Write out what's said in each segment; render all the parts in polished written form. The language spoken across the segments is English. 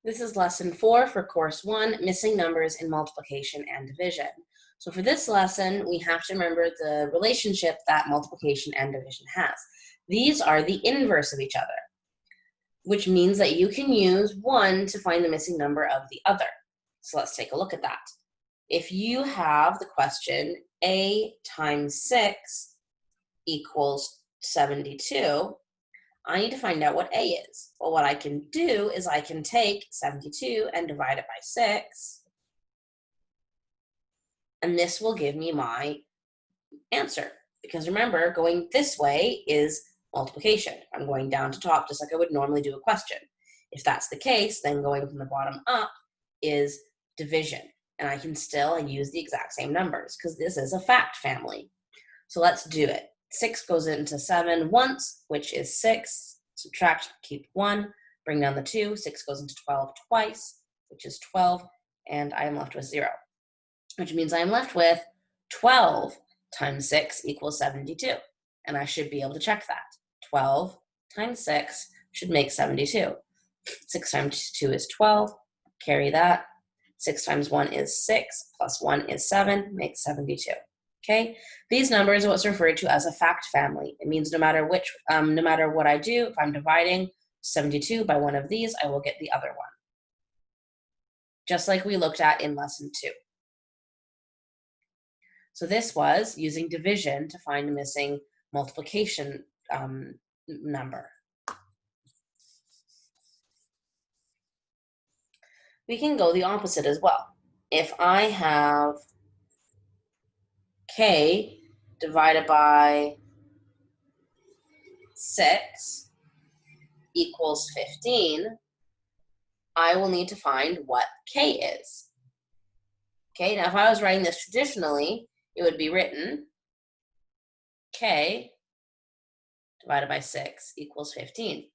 This is lesson 4 for course 1, missing numbers in multiplication and division. So for this lesson, we have to remember the relationship that multiplication and division has. These are the inverse of each other, which means that you can use one to find the missing number of the other. So let's take a look at that. If you have the question, a times 6 equals 72, I need to find out what a is. Well, what I can do is I can take 72 and divide it by 6, and this will give me my answer. Because remember, going this way is multiplication. I'm going down to top just like I would normally do a question. If that's the case, then going from the bottom up is division. And I can still use the exact same numbers because this is a fact family. So let's do it. 6 goes into 7 once, which is 6. Subtract, keep 1. Bring down the 2. 6 goes into 12 twice, which is 12. And I am left with 0, which means I am left with 12 times 6 equals 72. And I should be able to check that. 12 times 6 should make 72. 6 times 2 is 12. Carry that. 6 times 1 is 6, plus 1 is 7, makes 72. Okay, these numbers are what's referred to as a fact family. It means no matter what I do, if I'm dividing 72 by one of these, I will get the other one. Just like we looked at in lesson 2. So this was using division to find a missing multiplication number. We can go the opposite as well. If I have k divided by 6 equals 15, I will need to find what k is. Okay, now if I was writing this traditionally, it would be written k divided by 6 equals 15.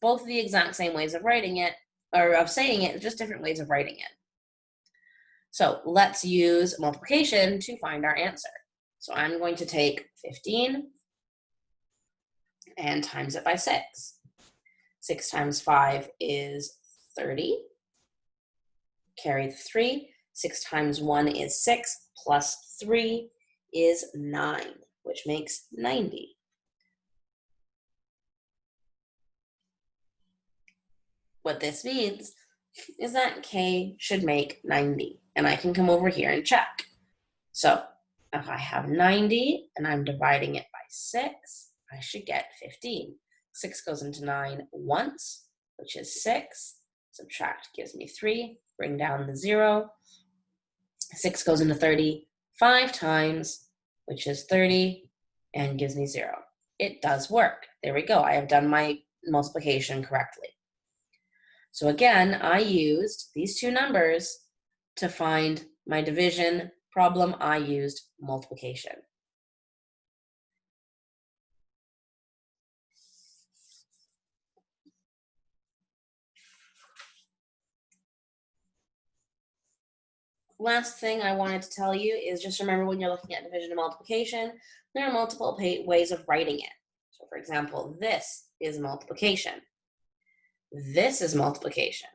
Both the exact same ways of writing it, or of saying it, just different ways of writing it. So let's use multiplication to find our answer. So I'm going to take 15 and times it by 6. 6 times 5 is 30. Carry the 3. 6 times 1 is 6, plus 3 is 9, which makes 90. What this means is that k should make 90, and I can come over here and check. So if I have 90 and I'm dividing it by 6, I should get 15. 6 goes into 9 once, which is 6. Subtract gives me 3. Bring down the 0. 6 goes into 30 5 times, which is 30, and gives me 0. It does work. There we go. I have done my multiplication correctly. So again, I used these two numbers to find my division problem. I used multiplication. Last thing I wanted to tell you is just remember when you're looking at division and multiplication, there are multiple ways of writing it. So for example, this is multiplication. This is multiplication.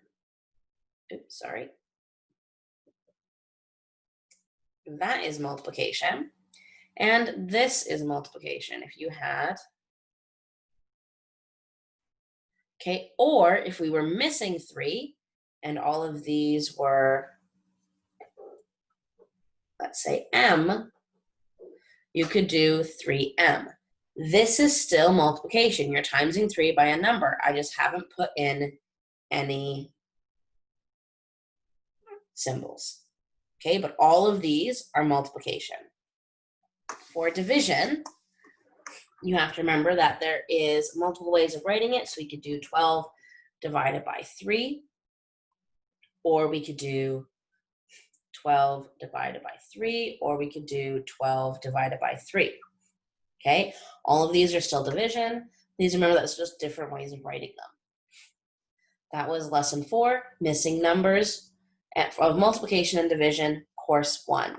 Oops, sorry. That is multiplication. And this is multiplication. If you had, okay, or if we were missing 3 and all of these were, let's say m, you could do 3m. This is still multiplication. You're timesing 3 by a number. I just haven't put in any symbols. Okay, but all of these are multiplication. For division, you have to remember that there is multiple ways of writing it. So we could do 12 divided by 3, or we could do 12 divided by 3, or we could do 12 divided by 3. Okay, all of these are still division. Please remember that's just different ways of writing them. That was lesson 4, missing numbers of multiplication and division, course 1.